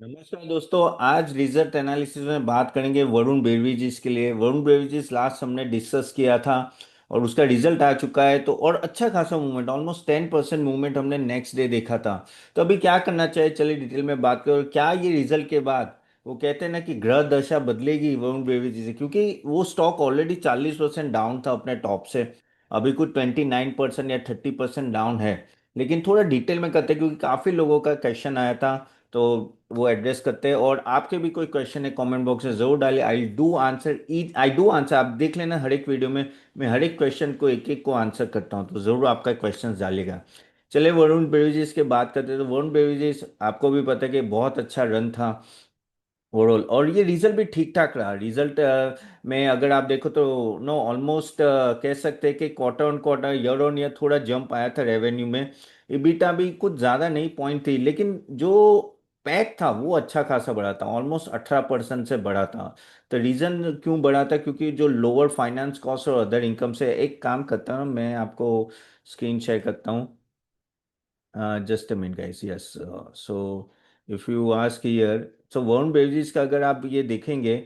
नमस्कार दोस्तों। आज रिजल्ट एनालिसिस में बात करेंगे वरुण बेवरेजेस के लिए। वरुण बेवरेजेस लास्ट हमने डिस्कस किया था और उसका रिजल्ट आ चुका है। तो और अच्छा खासा मूवमेंट, ऑलमोस्ट 10% मूवमेंट हमने नेक्स्ट डे देखा था। तो अभी क्या करना चाहिए, चलिए डिटेल में बात करें। क्या ये रिजल्ट के बाद वो कहते हैं ना कि ग्रह दशा बदलेगी वरुण बेवरेजेस से, क्योंकि वो स्टॉक ऑलरेडी 40% डाउन था अपने टॉप से। अभी कुछ 29% या 30% डाउन है। लेकिन थोड़ा डिटेल में करते हैं क्योंकि काफी लोगों का क्वेश्चन आया था। तो वो एड्रेस करते हैं। और आपके भी कोई क्वेश्चन है कमेंट बॉक्स में जरूर डालिए। I do answer. आप देख लेना हर एक वीडियो में मैं हर एक क्वेश्चन को एक एक को आंसर करता हूँ, तो जरूर आपका क्वेश्चन डालिएगा। चलिए वरुण बेवरेजेस की बात करते हैं। तो वरुण बेवरेजेस आपको भी पता है कि बहुत अच्छा रन था ओवरऑल, और ये रिजल्ट भी ठीक ठाक रहा। रिजल्ट में अगर आप देखो तो नो ऑलमोस्ट कह सकते हैं कि quarter on quarter, year on year थोड़ा जंप आया था रेवेन्यू में। EBITDA भी कुछ ज़्यादा नहीं, पॉइंट थी, लेकिन जो पैक था वो अच्छा खासा बढ़ा था, ऑलमोस्ट 18% से बढ़ा था। तो रीज़न क्यों बढ़ा था, क्योंकि जो लोअर फाइनेंस कॉस्ट और अदर इनकम से। एक काम करता हूँ मैं आपको स्क्रीन शेयर करता हूँ। Just a minute guys, yes. So if you ask here, so Varun beverages का अगर आप ये देखेंगे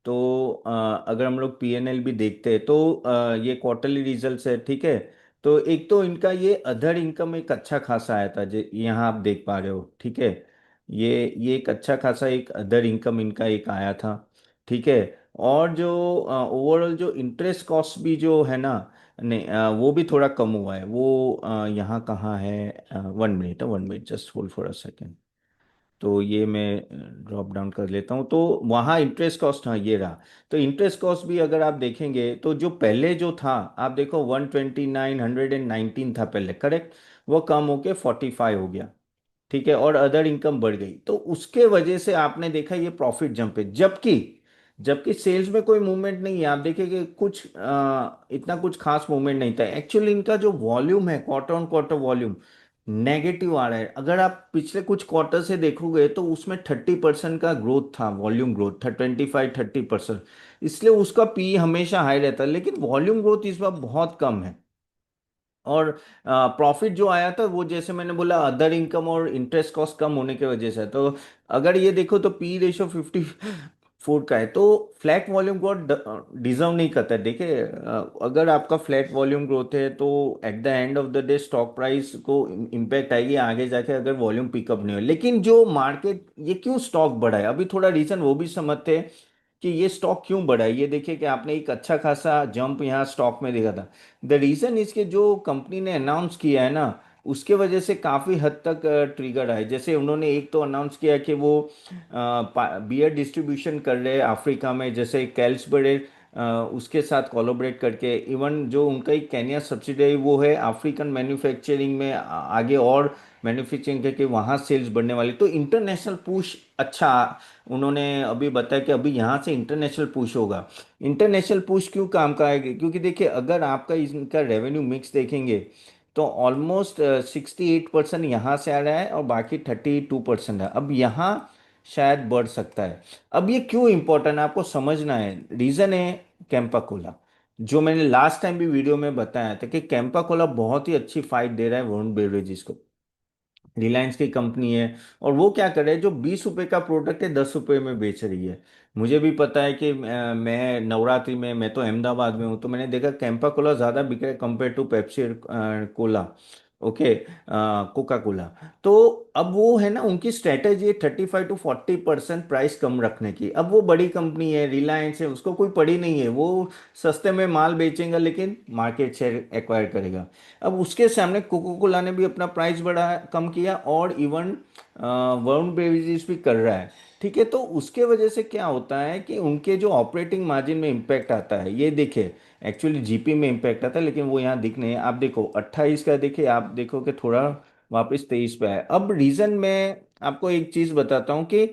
तो अगर हम लोग PNL भी देखते हैं तो ये क्वार्टरली रिजल्ट्स है, ठीक है। तो एक तो इनका ये अदर इनकम एक अच्छा खासा आया था, जो यहाँ आप देख पा रहे हो, ठीक है। ये एक अच्छा खासा एक अदर इनकम इनका एक आया था, ठीक है। और जो ओवरऑल जो इंटरेस्ट कॉस्ट भी जो है ना, नहीं वो भी थोड़ा कम हुआ है। वो यहाँ कहाँ है, 1 minute, 1 minute, just hold for a second. तो ये मैं ड्रॉप डाउन कर लेता हूँ। तो वहाँ इंटरेस्ट कॉस्ट, हाँ ये रहा। तो इंटरेस्ट कॉस्ट भी अगर आप देखेंगे तो जो पहले जो था, आप देखो 129 119 था पहले, करेक्ट। वो कम होके 45 हो गया, ठीक है। और अदर इनकम बढ़ गई, तो उसके वजह से आपने देखा ये प्रॉफिट जंप है। जबकि जबकि सेल्स में कोई मूवमेंट नहीं है। आप देखिए कि कुछ इतना कुछ खास मूवमेंट नहीं था। एक्चुअली इनका जो वॉल्यूम है, quarter on quarter volume negative आ रहा है। अगर आप पिछले कुछ क्वार्टर से देखोगे तो उसमें 30% का ग्रोथ था, वॉल्यूम ग्रोथ था 25 30%। इसलिए उसका पी हमेशा हाई रहता है, लेकिन वॉल्यूम ग्रोथ इस बार बहुत कम है। और प्रॉफिट जो आया था वो जैसे मैंने बोला अदर इनकम और इंटरेस्ट कॉस्ट कम होने की वजह से। तो अगर ये देखो तो P/54 का है। तो फ्लैट वॉल्यूम ग्रोथ डिजर्व नहीं करता है। देखिए अगर आपका फ्लैट वॉल्यूम ग्रोथ है तो at the end of the day stock price को इम्पैक्ट आएगी आगे जाके, अगर वॉल्यूम पिकअप नहीं हो। लेकिन जो मार्केट, ये क्यों स्टॉक बढ़ा है अभी, थोड़ा रीजन वो भी समझते हैं कि ये स्टॉक क्यों बढ़ा है। ये देखिए कि आपने एक अच्छा खासा जंप यहाँ स्टॉक में देखा था। द रीजन इसके जो कंपनी ने अनाउंस किया है ना, उसके वजह से काफ़ी हद तक ट्रिगर है। जैसे उन्होंने एक तो अनाउंस किया कि वो बियर डिस्ट्रीब्यूशन कर रहे हैं अफ्रीका में, जैसे कैल्सबरे उसके साथ कोलैबोरेट करके। इवन जो उनका एक केनिया सब्सिडरी वो है अफ्रीकन मैन्युफैक्चरिंग में आगे और मैन्युफैक्चरिंग करके वहाँ सेल्स बढ़ने वाली। तो इंटरनेशनल पुश अच्छा उन्होंने अभी बताया कि अभी यहाँ से इंटरनेशनल पुश होगा। इंटरनेशनल पुश क्यों काम का है, क्योंकि देखिए अगर आपका इनका रेवेन्यू मिक्स देखेंगे तो ऑलमोस्ट 68% यहाँ से आ रहा है और बाकी 32% है। अब यहाँ शायद बढ़ सकता है। अब ये क्यों इंपॉर्टेंट है आपको समझना है। रीजन है कैंपा कोला। जो मैंने लास्ट टाइम भी वीडियो में बताया था कि कैंपा कोला बहुत ही अच्छी फाइट दे रहा है वरुण बेवरेजेस को। रिलायंस की कंपनी है और वो क्या कर रहे हैं, जो 20 रुपए का प्रोडक्ट है 10 रुपए में बेच रही है। मुझे भी पता है कि मैं नवरात्रि में, मैं तो अहमदाबाद में हूँ, तो मैंने देखा कैंपा कोला ज़्यादा बिक रहा है compare to Pepsi Cola, okay, Coca Cola. तो अब वो है ना, उनकी स्ट्रेटेजी है 35 to 40% प्राइस कम रखने की। अब वो बड़ी कंपनी है, रिलायंस है, उसको कोई पड़ी नहीं है। वो सस्ते में माल बेचेगा लेकिन मार्केट शेयर एक्वायर करेगा। अब उसके सामने कोको कोला ने भी अपना प्राइस बढ़ा कम किया और इवन वरुण बेवरेजेस भी कर रहा है, ठीक है। तो उसके वजह से क्या होता है कि उनके जो ऑपरेटिंग मार्जिन में इम्पैक्ट आता है, ये देखिए एक्चुअली जीपी में इम्पैक्ट आता है, लेकिन वो यहाँ दिख नहीं है। आप देखो 28 का, देखिए आप देखो कि थोड़ा वापस 23 पे है। अब रीजन मैं आपको एक चीज बताता हूँ कि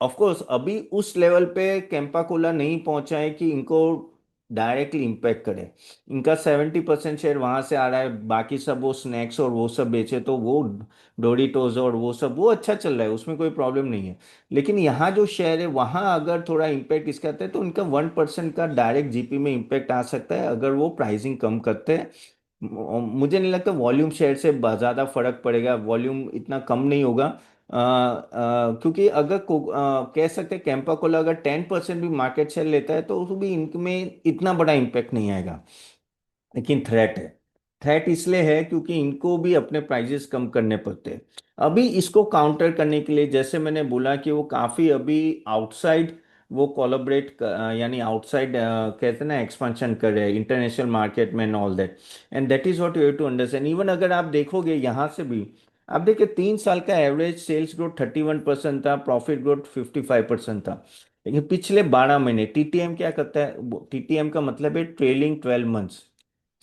ऑफ कोर्स अभी उस लेवल पे कैंपा कोला नहीं पहुंचा है कि इनको डायरेक्टली इम्पैक्ट करे। इनका 70% शेयर वहां से आ रहा है, बाकी सब वो स्नैक्स और वो सब बेचे तो वो डोरिटोज और वो सब वो अच्छा चल रहा है, उसमें कोई प्रॉब्लम नहीं है। लेकिन यहाँ जो शेयर है वहाँ अगर थोड़ा इम्पैक्ट इसका आता है तो इनका 1% का डायरेक्ट जीपी में इम्पैक्ट आ सकता है अगर वो प्राइसिंग कम करते हैं। मुझे नहीं लगता वॉल्यूम शेयर से ज़्यादा फर्क पड़ेगा, वॉल्यूम इतना कम नहीं होगा। क्योंकि अगर कह सकते हैं कैंपा कोला अगर 10% भी मार्केट शेयर लेता है तो उसको भी इनमें इतना बड़ा इम्पैक्ट नहीं आएगा। लेकिन थ्रेट है। थ्रेट इसलिए है क्योंकि इनको भी अपने प्राइजेस कम करने पड़ते हैं। अभी इसको काउंटर करने के लिए जैसे मैंने बोला कि वो काफी अभी आउटसाइड वो कोलैबोरेट यानी आउटसाइड कहते हैं ना एक्सपेंशन कर रहे हैं इंटरनेशनल मार्केट में and all that. And that is what you have to understand. Even अगर आप देखोगे यहाँ से भी आप देखिए 3 साल का एवरेज सेल्स ग्रोथ 31% था, प्रॉफिट ग्रोथ 55% था। लेकिन पिछले 12 महीने टीटीएम क्या करता है, टीटीएम का मतलब है ट्रेलिंग 12 मंथ्स,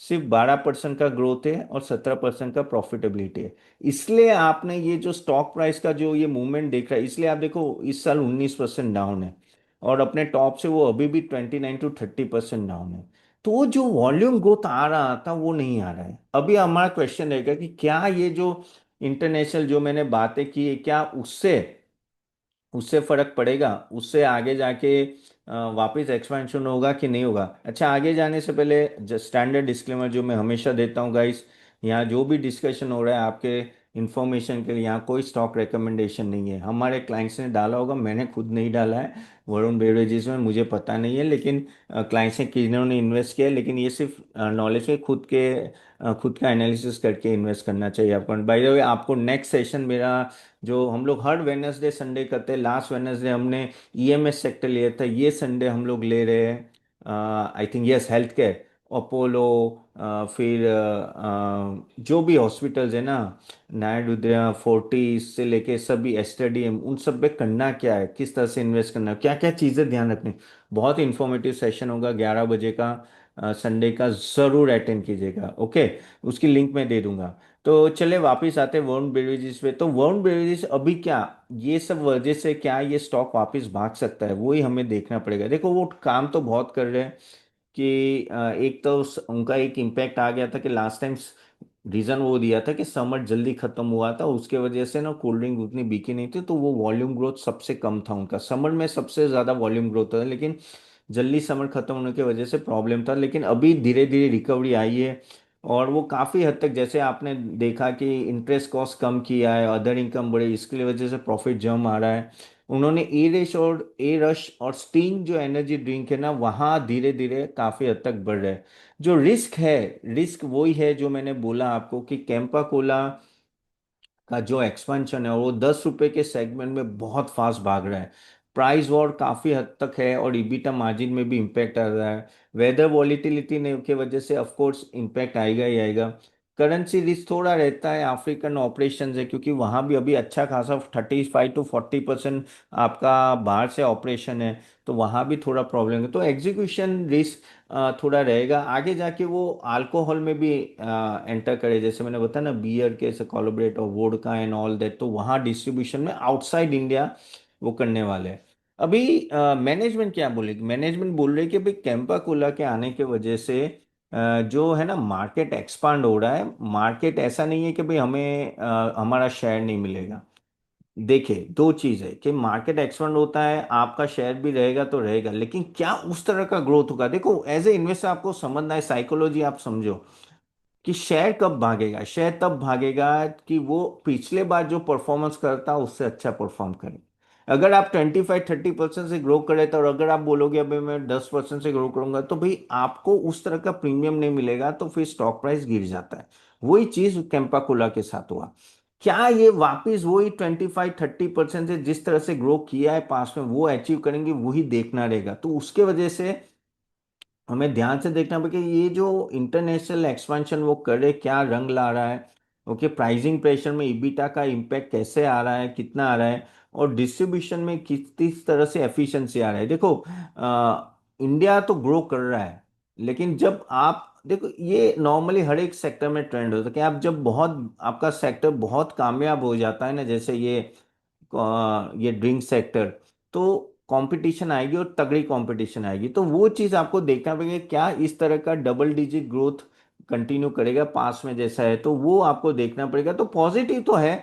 सिर्फ 12% का ग्रोथ है और 17% का प्रॉफिटेबिलिटी है। इसलिए आपने ये जो स्टॉक प्राइस का जो ये मूवमेंट देख रहा है, इसलिए आप देखो इस साल 19% डाउन है और अपने टॉप से वो अभी भी 29 to 30% डाउन है। तो वो जो वॉल्यूम ग्रोथ आ रहा था वो नहीं आ रहा है। अभी हमारा क्वेश्चन रहेगा कि क्या ये जो इंटरनेशनल जो मैंने बातें की है, क्या उससे उससे फर्क पड़ेगा, उससे आगे जाके वापस एक्सपेंशन होगा कि नहीं होगा। अच्छा, आगे जाने से पहले स्टैंडर्ड डिस्क्लेमर जो मैं हमेशा देता हूँ गाइस, यहाँ जो भी डिस्कशन हो रहा है आपके इंफॉर्मेशन के लिए, यहाँ कोई स्टॉक रिकमेंडेशन नहीं है। हमारे क्लाइंट्स ने डाला होगा, मैंने खुद नहीं डाला है वरुण बेवरेजेस में, मुझे पता नहीं है। लेकिन क्लाइंट्स ने किन्होंने इन्वेस्ट किया है, लेकिन ये सिर्फ नॉलेज है, खुद का एनालिसिस करके इन्वेस्ट करना चाहिए आपको। बाय द वे, आपको नेक्स्ट सेशन मेरा जो हम लोग हर वेनसडे संडे करते हैं, लास्ट वेनसडे हमने ईएमएस सेक्टर लिया था, ये संडे हम लोग ले रहे हैं I think yes health care, Apollo, फिर जो भी हॉस्पिटल्स है ना, नायडुद्रा, फोर्टिस से लेके सभी एस्टेडियम, उन सब पे करना क्या है, किस तरह से इन्वेस्ट करना है, क्या क्या चीज़ें ध्यान रखनी। बहुत इंफॉर्मेटिव सेशन होगा 11 बजे का संडे का, ज़रूर अटेंड कीजिएगा। ओके, उसकी लिंक मैं दे दूंगा। तो चले वापस आते हैं वरुण बेवरेजेस पे। तो वरुण बेवरेजेस अभी क्या, ये सब वजह से क्या ये स्टॉक वापस भाग सकता है, वही हमें देखना पड़ेगा। देखो वो काम तो बहुत कर रहे हैं कि एक तो उनका एक इम्पैक्ट आ गया था कि लास्ट टाइम रीजन वो दिया था कि समर जल्दी खत्म हुआ था, उसके वजह से ना कोल्ड ड्रिंक उतनी बिकी नहीं थी, तो वो वॉल्यूम ग्रोथ सबसे कम था उनका। समर में सबसे ज्यादा वॉल्यूम ग्रोथ था, लेकिन जल्दी समर खत्म होने की वजह से प्रॉब्लम था। लेकिन अभी धीरे धीरे रिकवरी आई है और वो काफ़ी हद तक, जैसे आपने देखा कि इंटरेस्ट कॉस्ट कम किया है, अदर इनकम बढ़े, इसकी वजह से प्रॉफिट जम आ रहा है। उन्होंने ए रश और स्टिंग जो एनर्जी ड्रिंक है ना, वहाँ धीरे धीरे काफ़ी हद तक बढ़ रहा है। जो रिस्क है, रिस्क वही है जो मैंने बोला आपको कि कैंपा कोला का जो एक्सपेंशन है और वो 10 रुपए के सेगमेंट में बहुत फास्ट भाग रहा है। प्राइस वॉर काफी हद तक है और ईबिटा मार्जिन में भी इम्पैक्ट आ रहा है। वेदर वॉलिटिलिटी ने की वजह से ऑफ कोर्स इम्पैक्ट आएगा ही आएगा। करेंसी रिस्क थोड़ा रहता है, अफ्रीकन ऑपरेशन है, क्योंकि वहां भी अभी अच्छा खासा 35 to 40% आपका बाहर से ऑपरेशन है, तो वहां भी थोड़ा प्रॉब्लम है। तो एग्जीक्यूशन रिस्क थोड़ा रहेगा। आगे जाके वो अल्कोहल में भी एंटर करे, जैसे मैंने बताया ना, बियर के से कोलैबोरेट और वोडका एंड ऑल दैट, तो वहाँ डिस्ट्रीब्यूशन में आउटसाइड इंडिया वो करने वाले हैं। अभी मैनेजमेंट क्या बोलेगी, मैनेजमेंट बोल रही है कि भाई कैंपा कोला के आने के वजह से जो है ना मार्केट एक्सपांड हो रहा है। मार्केट ऐसा नहीं है कि भाई हमें हमारा शेयर नहीं मिलेगा। देखिए, दो चीज है कि मार्केट एक्सपेंड होता है, आपका शेयर भी रहेगा तो रहेगा, लेकिन क्या उस तरह का ग्रोथ होगा। देखो एज ए इन्वेस्टर आपको समझना है, साइकोलॉजी आप समझो कि शेयर कब भागेगा। शेयर तब भागेगा कि वो पिछले बार जो परफॉर्मेंस करता है उससे अच्छा परफॉर्म करे। अगर आप 25-30% से ग्रो करे तो, और अगर आप बोलोगे अभी मैं 10% से ग्रो करूंगा, तो भाई आपको उस तरह का प्रीमियम नहीं मिलेगा, तो फिर स्टॉक प्राइस गिर जाता है। वही चीज कैंपा कोला के साथ हुआ। क्या ये वापस वही 25-30% से जिस तरह से ग्रो किया है पास में वो अचीव करेंगे, वही देखना रहेगा। तो उसके वजह से हमें ध्यान से देखना पड़ेगा कि ये जो इंटरनेशनल एक्सपेंशन वो करे क्या रंग ला रहा है। ओके, प्राइसिंग प्रेशर में ईबिटा का इम्पैक्ट कैसे आ रहा है, कितना आ रहा है, और डिस्ट्रीब्यूशन में किस तरह से एफिशिएंसी आ रहा है। देखो इंडिया तो ग्रो कर रहा है, लेकिन जब आप देखो ये नॉर्मली हर एक सेक्टर में ट्रेंड होता है कि आप जब बहुत आपका सेक्टर बहुत कामयाब हो जाता है ना, जैसे ये ड्रिंक सेक्टर, तो कंपटीशन आएगी और तगड़ी कंपटीशन आएगी। तो वो चीज़ आपको देखना पड़ेगा, क्या इस तरह का डबल डिजिट ग्रोथ कंटिन्यू करेगा पास में जैसा है, तो वो आपको देखना पड़ेगा। तो पॉजिटिव तो है,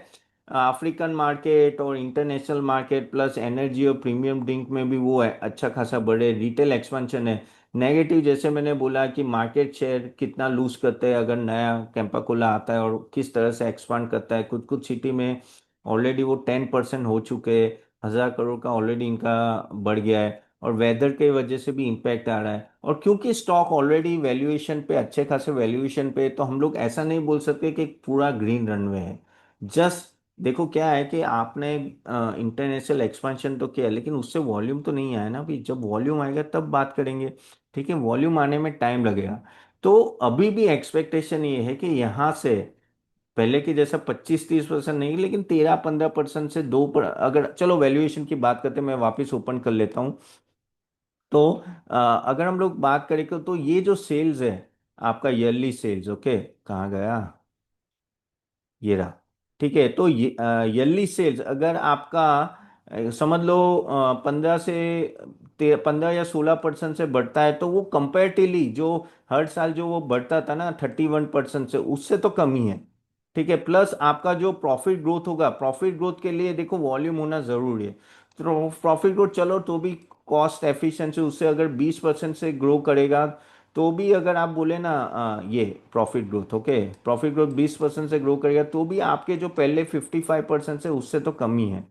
अफ्रीकन मार्केट और इंटरनेशनल मार्केट प्लस एनर्जी और प्रीमियम ड्रिंक में भी वो है अच्छा खासा बड़े रिटेल एक्सपेंशन है। नेगेटिव जैसे मैंने बोला कि मार्केट शेयर कितना लूज करते हैं अगर नया कैंपा कोला आता है, और किस तरह से एक्सपांड करता है कुछ कुछ सिटी में ऑलरेडी वो 10% हो चुके हैं, 1,000 करोड़ का ऑलरेडी इनका बढ़ गया है। और वेदर के वजह से भी इम्पैक्ट आ रहा है, और क्योंकि स्टॉक ऑलरेडी वैल्यूएशन पे, अच्छे खासे वैल्यूएशन पे, तो हम लोग ऐसा नहीं बोल सकते कि पूरा ग्रीन रनवे है। जस्ट देखो क्या है कि आपने इंटरनेशनल एक्सपेंशन तो किया, लेकिन उससे वॉल्यूम तो नहीं आया ना। अभी जब वॉल्यूम आएगा तब बात करेंगे। ठीक है, वॉल्यूम आने में टाइम लगेगा। तो अभी भी एक्सपेक्टेशन ये है कि यहाँ से पहले की जैसा 25-30% नहीं, लेकिन 13-15% से दो पर, अगर चलो वैल्यूएशन की बात करते हैं, मैं वापस ओपन कर लेता हूँ। तो अगर हम लोग बात करें तो ये जो सेल्स है, आपका ईयरली सेल्स, ओके, कहाँ गया, ये रहा। ठीक है, तो ये ईयरली सेल्स अगर आपका समझ लो 15 या 16% से बढ़ता है, तो वो कंपेरेटिवली जो हर साल जो वो बढ़ता था ना 31% से, उससे तो कम ही है। ठीक है, प्लस आपका जो प्रॉफिट ग्रोथ होगा, प्रॉफिट ग्रोथ के लिए देखो वॉल्यूम होना जरूरी है। तो प्रॉफिट ग्रोथ चलो तो भी कॉस्ट एफिशिएंसी उससे अगर 20% से ग्रो करेगा, तो भी अगर आप बोले ना ये profit growth, okay, profit growth 20% से ग्रो करेगा, तो भी आपके जो पहले 55% से उससे तो कम ही है।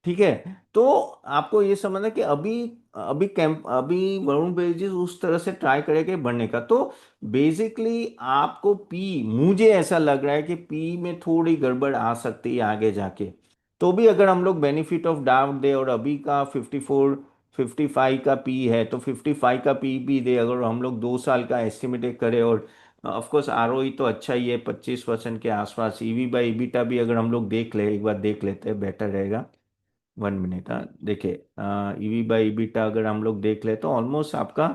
ठीक है, तो आपको ये समझना कि अभी अभी कैंप अभी वरुण बेजिस उस तरह से ट्राई करेगा बढ़ने का। तो बेसिकली आपको पी, मुझे ऐसा लग रहा है कि पी में थोड़ी गड़बड़ आ सकती है आगे जाके। तो भी अगर हम लोग बेनिफिट ऑफ डाउट दे, और अभी का 55 का पी है, तो 55 का पी भी दे, अगर हम लोग 2 साल का एस्टिमेट करें, और ऑफ कोर्स आरओई तो अच्छा ही है 25% के आसपास, ईवी बाई ईबिटा भी अगर हम लोग देख ले, एक बार देख लेते हैं बेटर रहेगा। 1 मिनट, हाँ देखिए, ईवी बाई ईबिटा अगर हम लोग देख ले तो ऑलमोस्ट आपका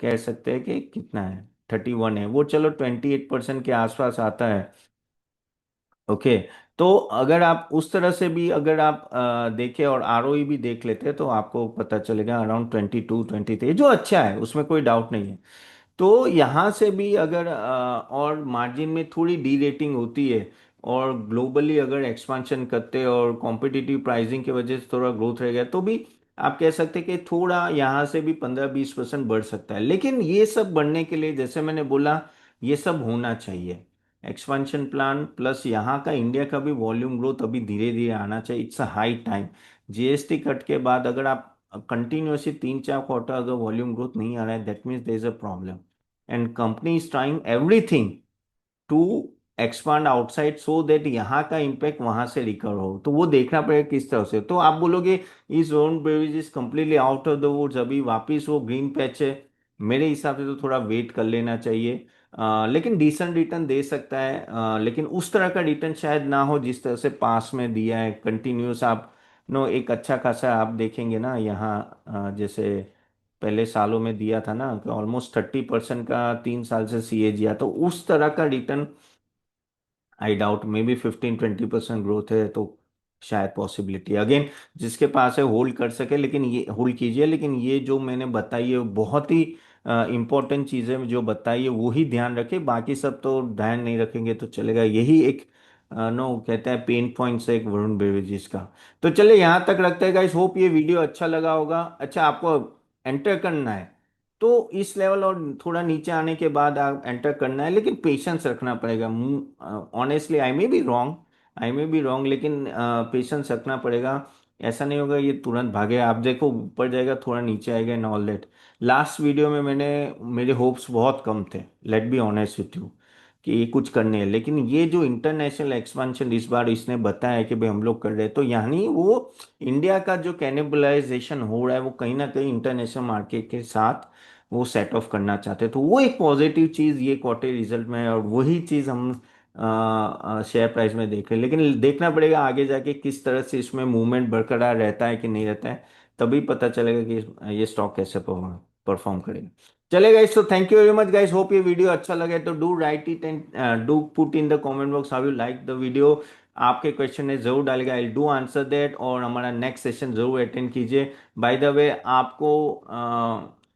कह सकते हैं कि कितना है, 31 है वो, चलो 28% के आसपास आता है। ओके, तो अगर आप उस तरह से भी अगर आप देखें और आरओई भी देख लेते हैं, तो आपको पता चलेगा अराउंड 22-23, जो अच्छा है, उसमें कोई डाउट नहीं है। तो यहाँ से भी अगर और मार्जिन में थोड़ी डी रेटिंग होती है, और ग्लोबली अगर एक्सपांशन करते हैं और कॉम्पिटिटिव प्राइसिंग की वजह से थोड़ा ग्रोथ रह गया, तो भी आप कह सकते हैं कि थोड़ा यहाँ से भी 15-20% बढ़ सकता है। लेकिन ये सब बढ़ने के लिए, जैसे मैंने बोला, ये सब होना चाहिए, एक्सपांशन प्लान प्लस यहाँ का इंडिया का भी वॉल्यूम ग्रोथ अभी धीरे धीरे आना चाहिए। It's a high time. GST cut के बाद अगर आप कंटिन्यूसली 3-4 क्वार्टर अगर वॉल्यूम ग्रोथ नहीं आ रहा है, that means there is a problem, and company is trying everything to expand outside, so that यहाँ का इम्पैक्ट वहां से रिकवर हो। तो वो देखना पड़ेगा किस तरह से। तो आप बोलोगे इस zone beverage is completely out of the woods, अभी वापिस वो ग्रीन पैच है, मेरे हिसाब से तो थोड़ा वेट कर लेना चाहिए। लेकिन डिसेंट रिटर्न दे सकता है, लेकिन उस तरह का रिटर्न शायद ना हो जिस तरह से पास में दिया है कंटिन्यूस। आप नो एक अच्छा खासा आप देखेंगे ना यहाँ, जैसे पहले सालों में दिया था ना कि ऑलमोस्ट 30% का 3 साल से सीएजी, तो उस तरह का return I doubt, may be 15-20% growth है तो शायद पॉसिबिलिटी अगेन, जिसके पास है होल्ड कर सके, लेकिन ये होल्ड कीजिए। लेकिन ये जो मैंने बताई है बहुत ही इंपॉर्टेंट चीज़ें जो बताई है वो ही ध्यान रखें, बाकी सब तो ध्यान नहीं रखेंगे तो चलेगा। यही एक नो कहते हैं पेन पॉइंट्स है एक वरुण बेवरेजेस का। तो चलिए यहाँ तक रखते हैं गाइस, होप ये वीडियो अच्छा लगा होगा। अच्छा, आपको एंटर करना है तो इस लेवल और थोड़ा नीचे आने के बाद आप एंटर करना है, लेकिन पेशेंस रखना पड़ेगा। Honestly I may be wrong, लेकिन पेशेंस रखना पड़ेगा। ऐसा नहीं होगा ये तुरंत भागे, आप देखो ऊपर जाएगा थोड़ा नीचे आएगा and all that. Last video में मेरे होप्स बहुत कम थे, let be honest with you, कि ये कुछ करने हैं। लेकिन ये जो इंटरनेशनल एक्सपेंशन इस बार इसने बताया कि भाई हम लोग कर रहे हैं, तो यानी वो इंडिया का जो कैनिबलाइजेशन हो रहा है वो कहीं ना कहीं इंटरनेशनल मार्केट के साथ वो सेट ऑफ करना चाहते हैं। तो वो एक पॉजिटिव चीज़ ये क्वार्टर रिजल्ट में है, और वही चीज़ हम शेयर प्राइस में देख रहे हैं। लेकिन देखना पड़ेगा आगे जाके किस तरह से इसमें मूवमेंट बरकरार रहता है कि नहीं रहता है, तभी पता चलेगा कि ये स्टॉक कैसे परफॉर्म करेगा। चलेगा इस, तो thank you very much guys, hope ये वीडियो अच्छा लगे तो do right it and do put in the comment box how you like the video. आपके क्वेश्चन है जरूर डालेगा, आई डू आंसर दैट, और हमारा नेक्स्ट सेशन जरूर अटेंड कीजिए। बाय द वे, आपको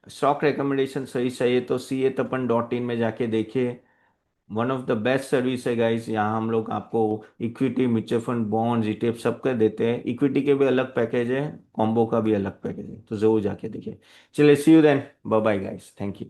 स्टॉक रिकमेंडेशन सही चाहिए तो CA Tapan.in में जाके देखिए, one of the best service है गाइस। यहाँ हम लोग आपको equity, mutual fund, bonds, ETF सब कर देते हैं। इक्विटी के भी अलग पैकेज है, कॉम्बो का भी अलग पैकेज है, तो जरूर जाके देखिए। चलिए see you then, bye bye guys, thank you.